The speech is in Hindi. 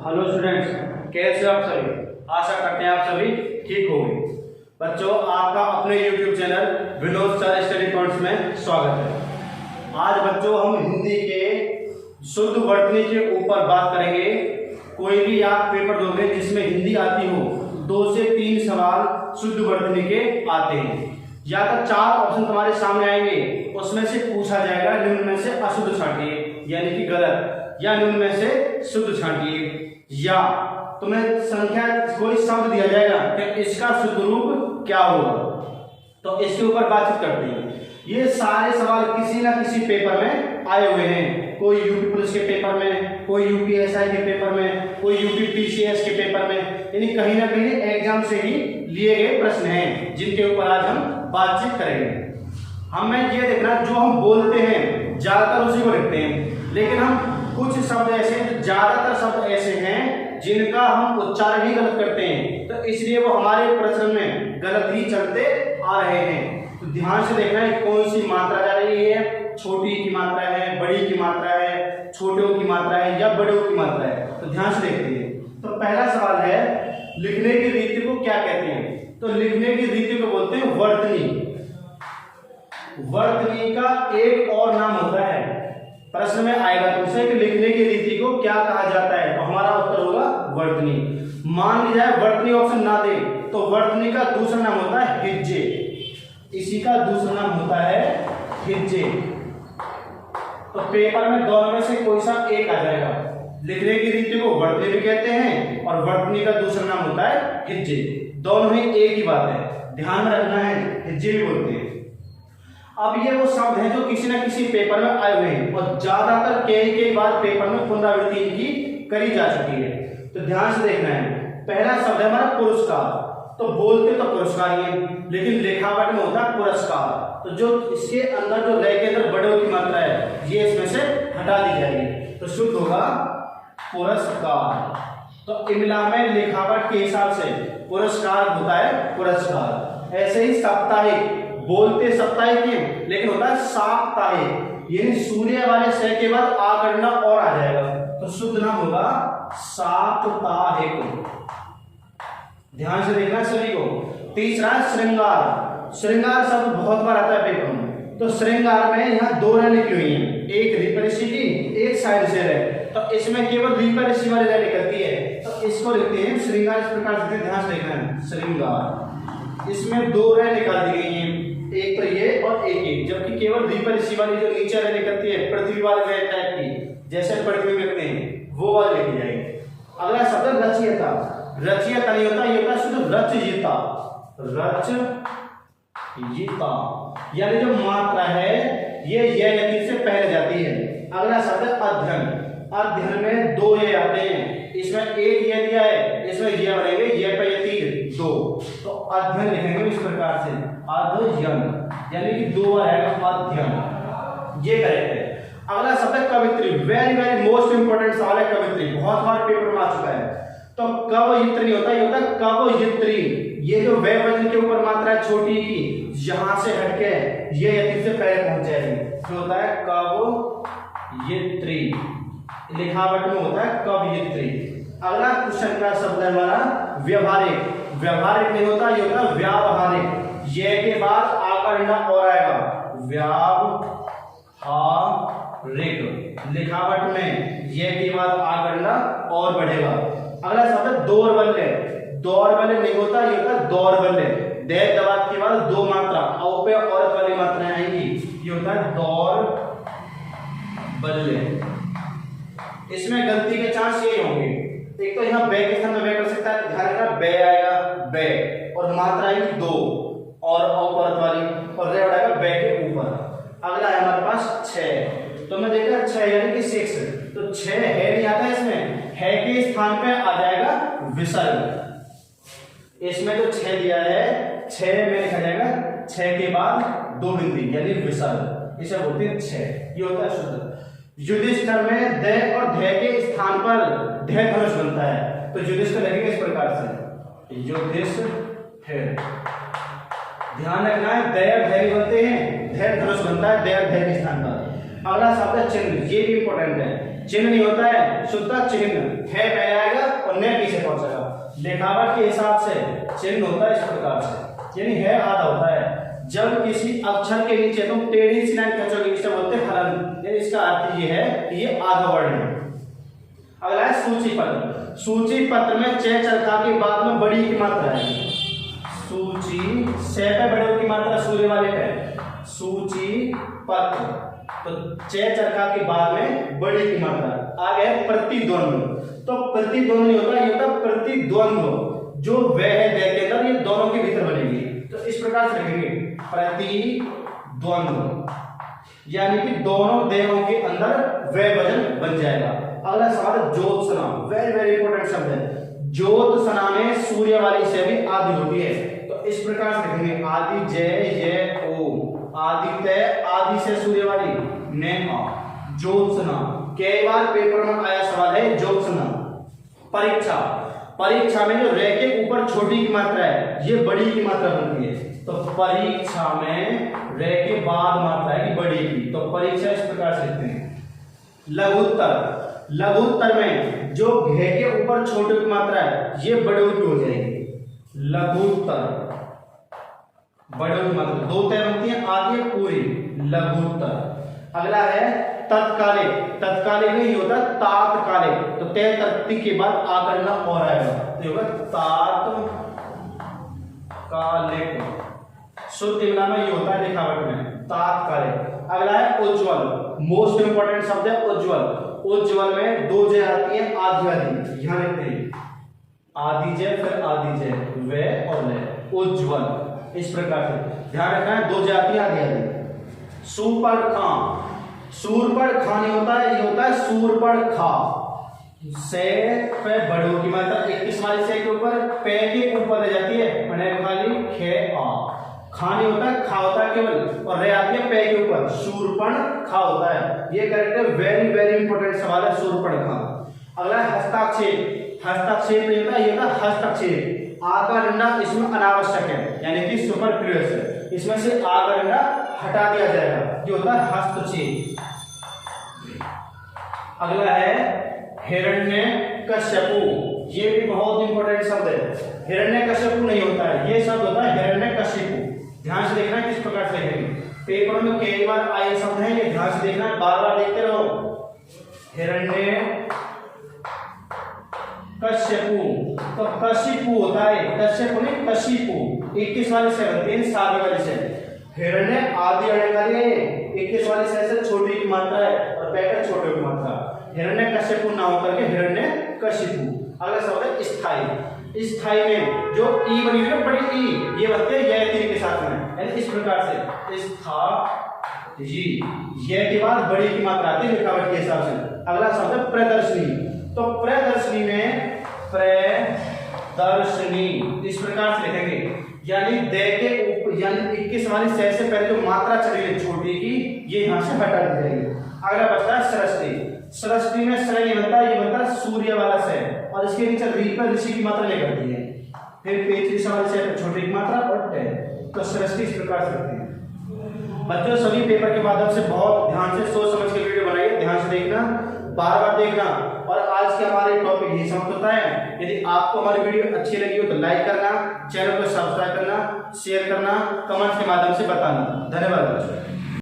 हेलो स्टूडेंट्स, कैसे हो आप सभी। आशा करते हैं आप सभी ठीक होंगे। बच्चों, आपका अपने YouTube channel Vinod sir study points में स्वागत है। आज बच्चों हम हिंदी के शुद्ध वर्तनी के ऊपर बात करेंगे। कोई भी आप पेपर दोगे जिसमें हिंदी आती हो, 2 से 3 सवाल शुद्ध वर्तनी के आते हैं। या तो 4 ऑप्शन तुम्हारे सामने आएंगे, उसमें से पूछा जाएगा निम्न में से अशुद्ध छांटिए, यानी कि गलत, या निम्न में से शुद्ध छांटिए। या तुम्हें संख्या कोई शब्द दिया जाएगा कि इसका शुद्ध रूप क्या होगा, तो इसके ऊपर बातचीत करते हैं। ये सारे सवाल किसी ना किसी पेपर में आए हुए हैं। कोई यूपी पुलिस के पेपर में, कोई यूपीएसआई के पेपर में, कोई यूपी पीसीएस के पेपर में, यानी कहीं ना कहीं एग्जाम से ही लिए गए प्रश्न हैं जिनके ऊपर आज हम बातचीत करेंगे। हमें ये देखना, जो हम बोलते हैं ज्यादातर उसी को लिखते हैं, लेकिन हम कुछ शब्द ऐसे हैं, ज्यादातर शब्द ऐसे हैं जिनका हम उच्चारण ही गलत करते हैं, तो इसलिए वो हमारे प्रश्न में गलत ही चलते आ रहे हैं। तो ध्यान से देखना है कौन सी मात्रा जा रही है, छोटी की मात्रा है, बड़ी की मात्रा है, छोटों की मात्रा है या बड़ों की मात्रा है। तो ध्यान से देखते हैं। तो पहला सवाल है, लिखने की रीति को क्या कहते हैं। तो लिखने की रीति को बोलते हैं वर्तनी। वर्तनी का एक और नाम होता है। प्रश्न में आएगा तुमसे कि लिखने की रीति को क्या कहा जाता है, तो हमारा उत्तर होगा वर्तनी। मान ली जाए वर्तनी ऑप्शन ना दे, तो वर्तनी का दूसरा नाम होता है हिज्जे। इसी का दूसरा नाम होता है हिज्जे। तो पेपर में दोनों में से कोई सा एक आ जाएगा। लिखने की रीति को वर्तनी भी कहते हैं और वर्तनी का दूसरा नाम होता है हिज्जे। दोनों ही एक ही बात है, ध्यान में रखना है, हिज्जे भी बोलते हैं। अब ये वो शब्द हैं जो किसी न किसी पेपर में आए हुए हैं और ज्यादातर कई बार पेपर में पुनरावृत्ति इनकी करी जा चुकी है। तो ध्यान से देखना है। पहला शब्द है हमारा पुरस्कार। तो बोलते तो पुरस्कार ही है, लेकिन लिखावट में होता है पुरस्कार। तो जो इसके अंदर जो लय के अंदर बड़ों की मात्रा है, ये इसमें से हटा दी जाएगी, तो शुद्ध होगा पुरस्कार। तो इमला में लिखावट के हिसाब से पुरस्कार होता है पुरस्कार। ऐसे ही साप्ताहिक, बोलते साप्ताहिक है लेकिन होता है साप्ताहिक, यानी सूर्य वाले से के बाद आ करना और आ जाएगा, तो शुद्ध नाम होगा साप्ताहिक। ध्यान से देखना सभी को। तीसरा श्रृंगार। श्रृंगार शब्द बहुत बार आता है पेपर में। तो श्रृंगार में यहाँ 2 रह लिखी हुई है, एक रिपरेसी की, एक साइड से है। तो इसमें केवल रिपरेसी वाली रह निकलती है, तो इसको लिखते हैं श्रृंगार। इस प्रकार से ध्यान से देखना है, श्रृंगार। इसमें 2 रह निकाल दी गई हैं, एक तो ये और एक ये, जबकि केवल रिपरेसी वाली जो नीचे रह निकलती है, पृथ्वी वाले रह टाइप की, जैसे पृथ्वी में लिखते हैं, वो वाली लिखी जाएगी। अगला शब्द रचयिता। रचयिता नहीं होता, ये होता है शुद्ध रचयिता। रचयिता यानी जो मात्रा है ये यति से पहले जाती है। अगला शब्द अध्ययन। अध्ययन में 2 ये आते हैं, इसमें एक ये दिया है, इसमें ये बनेंगे, ये पे ये 3 2, तो अध्ययन लिखेंगे इस प्रकार से, अध्ययन, यानी कि 2 बार आएगा अध्ययन, ये करेक्ट है। अगला शब्द है कवित्री। वेरी वेरी मोस्ट इंपोर्टेंट सवाल है कवित्री, बहुत बार पेपर में आ चुका है। तो कवयित्री होता है, ये होता है कवयित्री। ये जो वे वजन के ऊपर मात्रा है छोटी की, यहां से हटके ये यति से पहले पहुंच जाएगी, तो होता है कवयित्री। लिखावट में होता है कवयित्री। अगला क्वेश्चन का शब्द है हमारा व्यवहारिक। व्यवहारिक नहीं होता, ये होता है व्यावहारिक। ये के बाद आकरना और आएगा, व्यावहारिक। लिखावट में ये के बाद आकरना और बढ़ेगा। अगला शब्द है दौर्बल्य। दौर्बल्य नहीं होता, ये होता है दौर्बल्य। दे दबाव के बाद 2 मात्रा औ पे औरत वाली मात्राएं आएंगी, ये होता है दौर्बल्य। इसमें गलती के चांस ये होंगे, एक तो यहाँ बे के स्थान में बे कर सकता है, ध्यान रखना बे आएगा बे, और मात्रा आएगी 2 और औरत वाली, और रे आएगा बे के ऊपर। अगला है हमारे पास 6। तो मैं देखा 6 यानी कि 6, तो 6 है नहीं आता, इसमें है के स्थान पे आ जाएगा विसर्ग। इसमें जो 6 दिया है, 6 में लिखा जाएगा 6 के बाद 2 बिंदी यानी विसर्ग, इसे बोलते हैं 6। ये होता है शुद्ध। युधिष्ठिर में दे और धे के स्थान पर धे धनुष बनता है, तो युधिष्ठिर लगेगा इस प्रकार से, युधिष्ठिर। ध्यान रखना है, दे और धे बनते हैं, धे धनुष बनता है दे और धे के स्थान पर। अगला शब्द है चिन्ह, ये भी इंपॉर्टेंट है। चिन्ह नहीं होता है, शुद्ध चिन्ह है पहले आएगा और ने पीछे पहुंचेगा। लिखावट के हिसाब से चिन्ह होता है इस प्रकार से, यानी है आधा होता है। जब किसी अक्षर के नीचे तुम टेढ़ी सी लाइन खींचोगे इसे बोलते हैं हलन, यानी इसका अर्थ ये है कि ये आधा वर्ण है। अगला है सूची पत्र। सूची पत्र में च चरखा के बाद में बड़ी की मात्रा है। सूची से पे बड़े की मात्रा सूर्य वाले पे सूची पत्र, तो च चरखा के बाद में बड़ी की मात्रा। आगे है प्रतिद्वंद्व। तो प्रतिद्वंद्व नहीं होता, ये होता प्रतिद्वंद्व, जो वह है दे के अंदर ये दोनों के भीतर बनेगी। तो इस प्रकार से लिखेंगे प्रतिद्वंद्व, यानी कि दोनों देहों के अंदर वह वजन बन जाएगा। अगला सवाल ज्योत्सना, वेरी वेरी इंपॉर्टेंट शब्द है। ज्योत्सना में सूर्य वाली से भी आदि होती है, तो इस प्रकार से लिखेंगे आदि जय ये ओ, आदित्य आदि से सूर्य वाली ने आ। ज्योत्सना कई बार पेपर में आया सवाल है ज्योत्सना। परीक्षा, परीक्षा में जो रे के ऊपर छोटी की मात्रा है ये बड़ी की मात्रा बनती है, तो परीक्षा में रे के बाद मात्रा है बड़ी की, तो परीक्षा इस प्रकार से लिखते हैं। लघुत्तर, लघुत्तर में जो घे के ऊपर छोटे की मात्रा है ये बड़े की हो जाएगी। लघुत्तर बड़े की मात्रा दो तय बनती है, आगे पूरी लघुत्तर। अगला है तत्कालिक। तत्कालिक में ये होता है तात्कालिक, तो तय तत्ती के बाद आ करना और आएगा, तो होगा तात्कालिक। शुद्ध इंग्लिश में ये होता है लिखावट में तात्कालिक। अगला है उज्ज्वल, मोस्ट इंपोर्टेंट शब्द है उज्ज्वल। उज्ज्वल में दो जय आती है आधी आधी, यहां लिखते हैं आधी जय फिर आधी जय वे और ले, उज्ज्वल इस प्रकार से ध्यान रखना है, दो जय आती है आधी आधी। सुपर खा, सूर पर खा नहीं होता है, ये होता है सूर पर खा। से पे बड़ों की मात्रा 21 वाली से के ऊपर पे के ऊपर रह जाती है, मैंने खाली खे आ। खा नहीं होता है, खा होता है केवल, और रह आती है पे के ऊपर, सूरपण खा होता है। ये करेक्ट है, वेरी वेरी इंपॉर्टेंट सवाल है सूरपण खा। अगला है हस्ताक्षेप। हस्ताक्षेप नहीं होता, ये होता है हस्तक्षेप। आ का डंडा इसमें अनावश्यक है, यानी कि सुपरफ्लुअस है, इसमें से आ का डंडा हटा दिया जाएगा, ये होता है हस्तक्षेप। अगला है हिरण्यकश्यपु, ये भी बहुत इंपॉर्टेंट शब्द है। हिरण्यकश्यपु नहीं होता है, ये शब्द होता है हिरण्यकशिपु। ध्यान से देखना किस प्रकार से लिखेंगे, पेपर में कई बार आए शब्द है, ये ध्यान से देखना, बार बार देखते रहो। हिरण्यकश्यपु, तो कशिपु होता है, कश्यपु नहीं कशिपु। 21 वाली से बनती है, 7 वाली से। हिरण्य आदि अड़े 21 वाली से छोटी की मात्रा है और पैकर छोटे की मात्रा। हिरण्यकश्यपु ना होकर के हिरण्यकशिपु। अगला सवाल है स्थाई। स्थाई में जो ई बनी हुई है बड़ी ई, ये बनते हैं ये तीन के साथ में, यानी इस प्रकार से स्था जी, ये के बाद बड़ी की मात्रा आती है लिखावट के हिसाब से। अगला शब्द है प्रदर्शनी। तो प्रदर्शनी में प्रदर्शनी इस प्रकार से लिखेंगे, यानी दे के ऊपर, यानी 21 वाली से पहले जो मात्रा चली है छोटी की, ये यहां से हटा दी जाएगी। अगला बचता है सृष्टि। सृष्टि में श्रेय नहीं बनता, ये बनता है सूर्य वाला से, और इसके नीचे री पर ऋषि की मात्रा लेकर दी है, फिर पेचरी सवाल से छोटी की मात्रा और टे, तो सृष्टि इस प्रकार से करते हैं। बच्चों सभी पेपर के माध्यम से बहुत ध्यान से सोच समझ के वीडियो बनाइए, ध्यान से देखना, बार बार देखना। और आज के हमारे टॉपिक यही समाप्त होता है। यदि आपको हमारी वीडियो अच्छी लगी हो तो लाइक करना, चैनल को सब्सक्राइब करना, शेयर करना, कमेंट्स के माध्यम से बताना। धन्यवाद बच्चों।